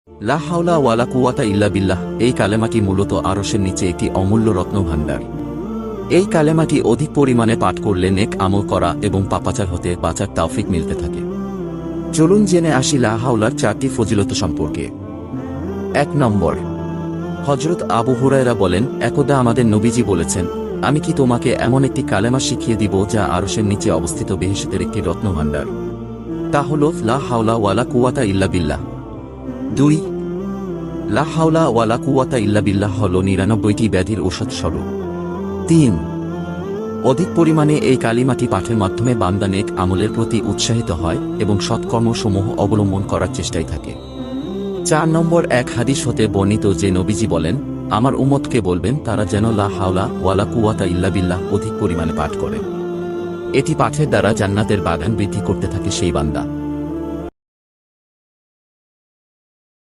লা হাওলা ওয়ালা কুওয়াতা ইল্লা বিল্লাহ এই কালেমাটি মূলত আরশের নিচে একটি অমূল্য রত্নভাণ্ডার। এই কালেমাটি অধিক পরিমাণে পাঠ করলে নেক আমল করা এবং পাপাচার হতে বাঁচার তৌফিক মিলতে থাকে। চলুন জেনে আসি লা হাওলার 4টি ফজিলত সম্পর্কে। 1 নম্বর, হযরত আবু হুরায়রা বলেন, একদা আমাদের নবীজি বলেছেন, আমি কি তোমাকে এমন একটি কালেমা শিখিয়ে দিব যা আরশের নিচে অবস্থিত বেহেশতের একটি রত্নভাণ্ডার? তা হল লা হাওলা ওয়ালা কুওয়াতা ইল্লা বিল্লাহ। 2, লা হাওলা ওয়ালা কুওয়াতা ইল্লা বিল্লাহ হল 99টি ব্যাধির ঔষধ স্বরূপ। 3, অধিক পরিমাণে এই কালিমাটি পাঠের মাধ্যমে বান্দা নেক আমলের প্রতি উৎসাহিত হয় এবং সৎকর্মসমূহ অবলম্বন করার চেষ্টায় থাকে। 4 নম্বর, এক হাদিস হতে বর্ণিত যে নবীজি বলেন, আমার উম্মতকে বলবেন তারা যেন লা হাওলা ওয়ালা কুওয়াতা ইল্লা বিল্লাহ অধিক পরিমাণে পাঠ করে। এটি পাঠের দ্বারা জান্নাতের বাগান বৃদ্ধি করতে থাকে সেই বান্দা।